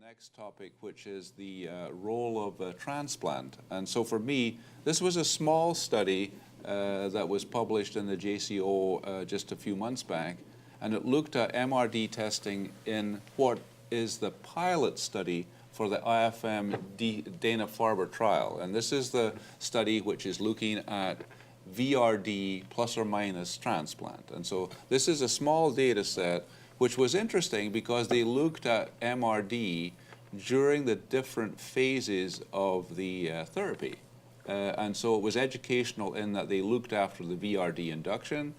next topic, which is the role of transplant. And so for me, this was a small study that was published in the JCO just a few months back, and it looked at MRD testing in what is the pilot study for the IFM Dana-Farber trial. And this is the study which is looking at VRD plus or minus transplant. And so this is a small data set which was interesting because they looked at MRD during the different phases of the therapy. And so it was educational in that they looked after the VRD induction,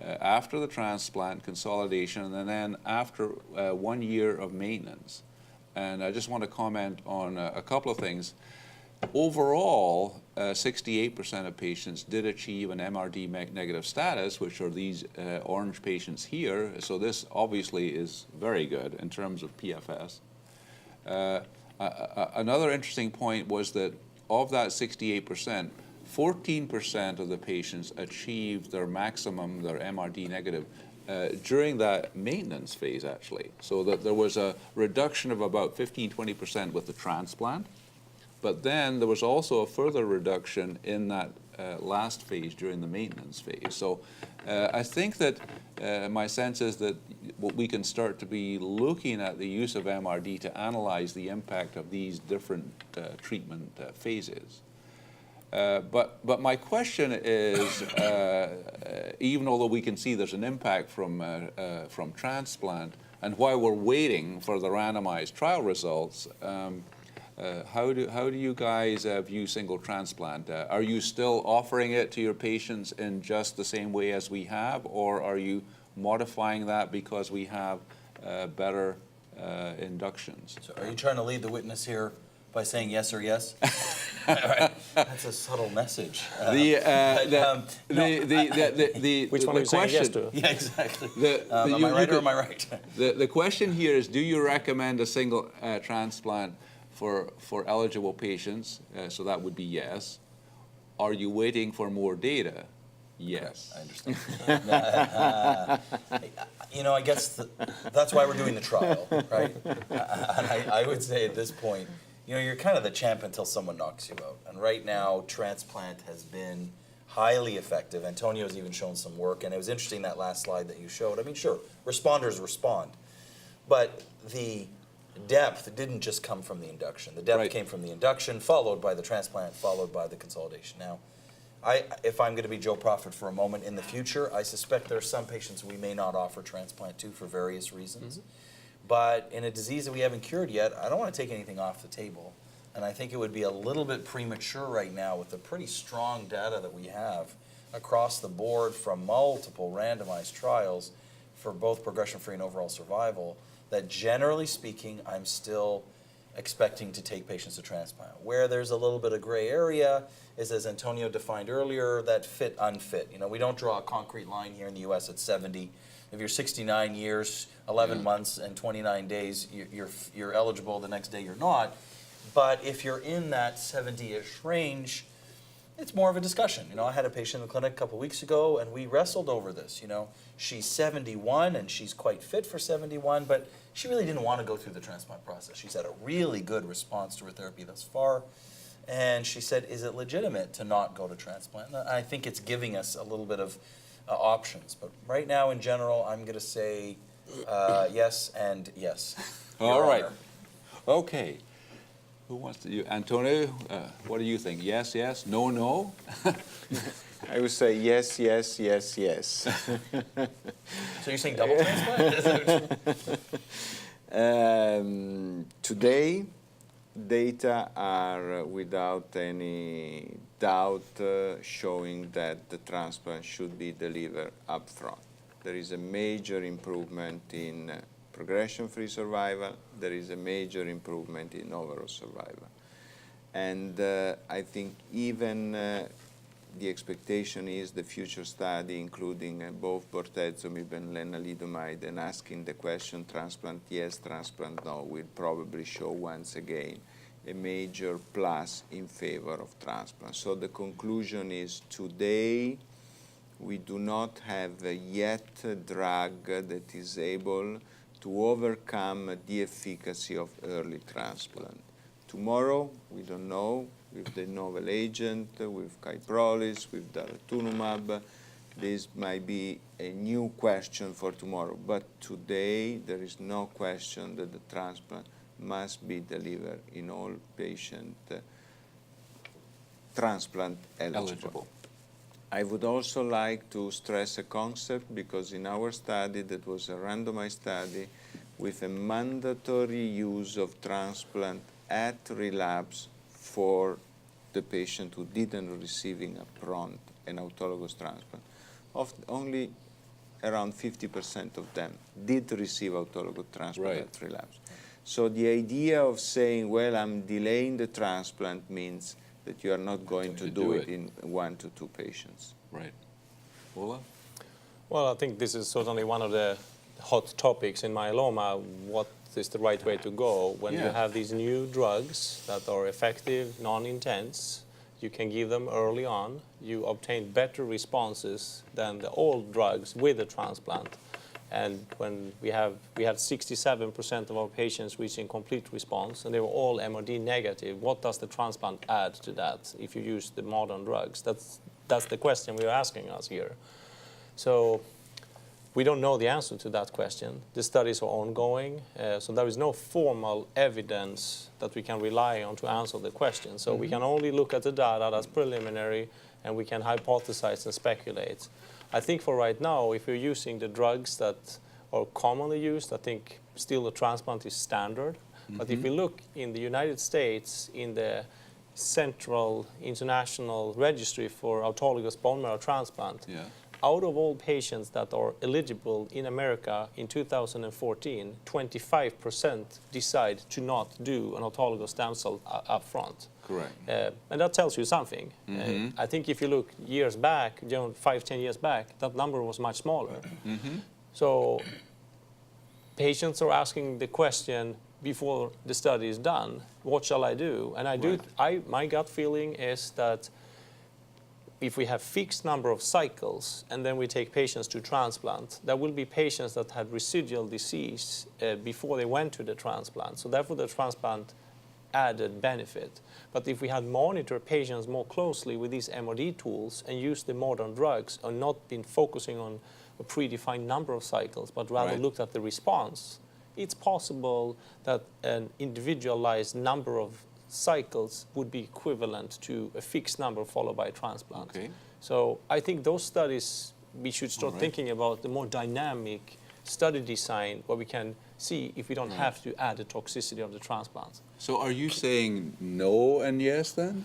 after the transplant consolidation, and then after 1 year of maintenance. And I just want to comment on a couple of things. Overall, 68% of patients did achieve an MRD negative status, which are these orange patients here. So this obviously is very good in terms of PFS. Another interesting point was that of that 68%, 14% of the patients achieved their maximum, their MRD negative, during that maintenance phase, actually. So that there was a reduction of about 15–20% with the transplant. But then there was also a further reduction in that last phase during the maintenance phase. So I think that my sense is that we can start to be looking at the use of MRD to analyze the impact of these different treatment phases. But my question is, even although we can see there's an impact from transplant, and while we're waiting for the randomized trial results, how do you guys view single transplant? Are you still offering it to your patients in just the same way as we have, or are you modifying that because we have better inductions? So are you trying to lead the witness here by saying yes or yes? Right. That's a subtle message. Which one are you saying yes to? Yeah, exactly. Am I right or am I right? The question here is, do you recommend a single transplant for eligible patients? So that would be yes. Are you waiting for more data? Yes. I understand. I guess that's why we're doing the trial, right? And I would say at this point, you're kind of the champ until someone knocks you out. And right now, transplant has been highly effective. Antonio's even shown some work, and it was interesting that last slide that you showed. I mean, sure, responders respond, but the depth didn't just come from the induction. The depth came from the induction, followed by the transplant, followed by the consolidation. Now, if I'm going to be Joe Prophet for a moment in the future, I suspect there are some patients we may not offer transplant to for various reasons. Mm-hmm. But in a disease that we haven't cured yet, I don't want to take anything off the table. And I think it would be a little bit premature right now with the pretty strong data that we have across the board from multiple randomized trials for both progression-free and overall survival, that generally speaking, I'm still expecting to take patients to transplant. Where there's a little bit of gray area is, as Antonio defined earlier, that fit-unfit. We don't draw a concrete line here in the US at 70. If you're 69 years, 11 months, and 29 days, you're eligible. The next day you're not. But if you're in that 70-ish range, it's more of a discussion. I had a patient in the clinic a couple weeks ago, and we wrestled over this. She's 71, and she's quite fit for 71, but she really didn't want to go through the transplant process. She's had a really good response to her therapy thus far, and she said, is it legitimate to not go to transplant? And I think it's giving us a little bit of options. But right now, in general, I'm going to say yes and yes. All right. Okay. Who wants to do? Antonio, what do you think? Yes, yes, no, no? I would say yes, yes, yes, yes. So you're saying double transplant? Today, data are without any doubt showing that the transplant should be delivered up front. There is a major improvement in progression-free survival. There is a major improvement in overall survival. And I think even the expectation is the future study, including both bortezomib and lenalidomide, and asking the question, transplant yes, transplant no, will probably show once again a major plus in favor of transplant. So the conclusion is today we do not have yet a drug that is able to overcome the efficacy of early transplant. Tomorrow, we don't know, with the novel agent, with Kyprolis, with daratumumab, this might be a new question for tomorrow. But today, there is no question that the transplant must be delivered in all patients transplant eligible. I would also like to stress a concept, because in our study, that was a randomized study with a mandatory use of transplant at relapse for the patient who didn't receiving upfront an autologous transplant. Only around 50% of them did receive autologous transplant at relapse. So the idea of saying, well, I'm delaying the transplant means that you are not going to do it in 1 to 2 patients. Right. Ola? Well, I think this is certainly one of the hot topics in myeloma. What is the right way to go when you have these new drugs that are effective, non-intense? You can give them early on. You obtain better responses than the old drugs with the transplant. And when we had 67% of our patients reaching complete response, and they were all MRD negative, what does the transplant add to that if you use the modern drugs? That's the question we're asking us here. So we don't know the answer to that question. The studies are ongoing, so there is no formal evidence that we can rely on to answer the question. So we can only look at the data that's preliminary, and we can hypothesize and speculate. I think for right now, if you're using the drugs that are commonly used, I think still the transplant is standard. But if we look in the United States, in the Central International Registry for Autologous Bone Marrow Transplant, out of all patients that are eligible in America in 2014, 25% decide to not do an autologous stem cell up front. Correct. And that tells you something. I think if you look years back, 5-10 years back, that number was much smaller. So patients are asking the question before the study is done, what shall I do? And my gut feeling is that if we have fixed number of cycles and then we take patients to transplant, there will be patients that had residual disease before they went to the transplant. So therefore the transplant added benefit. But if we had monitored patients more closely with these MRD tools and used the modern drugs and not been focusing on a predefined number of cycles, but rather looked at the response, it's possible that an individualized number of cycles would be equivalent to a fixed number followed by a transplant. So I think those studies, we should start thinking about the more dynamic study design where we can see if we don't have to add the toxicity of the transplant. So are you saying no and yes then?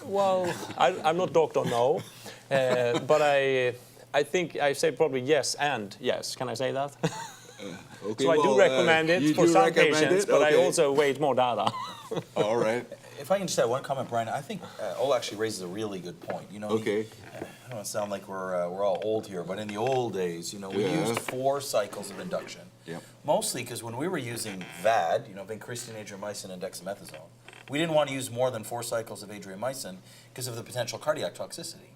Well, I'm not Dr. No, but I think I say probably yes and yes. Can I say that? Okay, so I do recommend it for some patients, but I also await more data. All right. If I can just add one comment, Brian, I think Ola actually raises a really good point. You know, I don't want to sound like we're all old here, but in the old days, you know, we used 4 cycles of induction. Mostly because when we were using VAD, you know, vincristine, adriamycin, and dexamethasone, we didn't want to use more than 4 cycles of adriamycin because of the potential cardiac toxicity.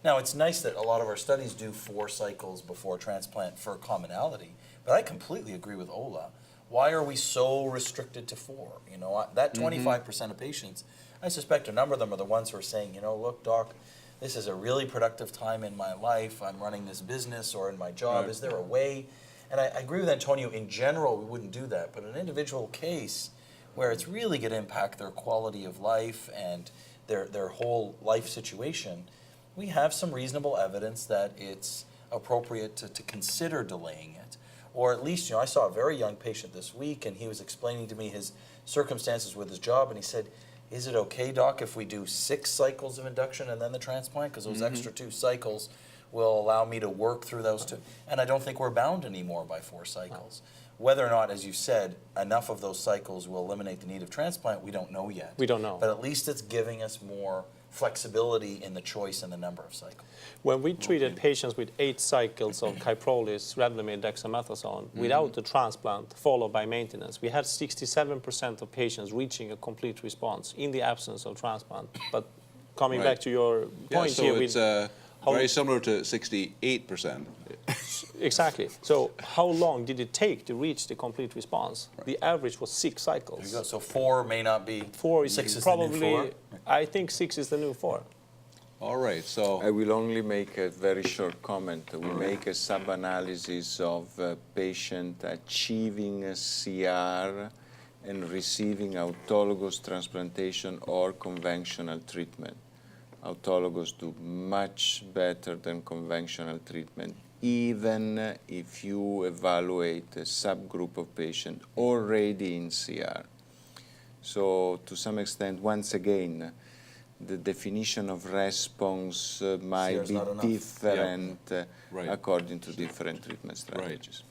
Now, it's nice that a lot of our studies do 4 cycles before transplant for commonality, but I completely agree with Ola. Why are we so restricted to 4? You know, that 25% of patients, I suspect a number of them are the ones who are saying, you know, look, doc, this is a really productive time in my life. I'm running this business or in my job. Is there a way? And I agree with Antonio. In general, we wouldn't do that. But in an individual case where it's really going to impact their quality of life and their whole life situation, we have some reasonable evidence that it's appropriate to consider delaying it. Or at least, you know, I saw a very young patient this week, and he was explaining to me his circumstances with his job, and he said, is it okay, doc, if we do 6 cycles of induction and then the transplant? Because those extra 2 cycles will allow me to work through those 2. And I don't think we're bound anymore by 4 cycles. Whether or not, as you said, enough of those cycles will eliminate the need of transplant, we don't know yet. We don't know. But at least it's giving us more flexibility in the choice and the number of cycles. When we treated patients with 8 cycles of Kyprolis, Revlimid, dexamethasone, without the transplant, followed by maintenance, we had 67% of patients reaching a complete response in the absence of transplant. But coming back to your point here, it's Very similar to 68%. Exactly. So how long did it take to reach the complete response? The average was 6 There you cycles. go. So 4 may not be. 4 6 is is probably, the new 4. I think 6 is the new 4. All right, so I will only make a very short comment. We make a sub-analysis of a patient achieving a CR and receiving autologous transplantation or conventional treatment. Autologous do much better than conventional treatment, even if you evaluate a subgroup of patients already in CR. So to some extent, once again, the definition of response CR might is be not enough. different Right. according to different treatment strategies.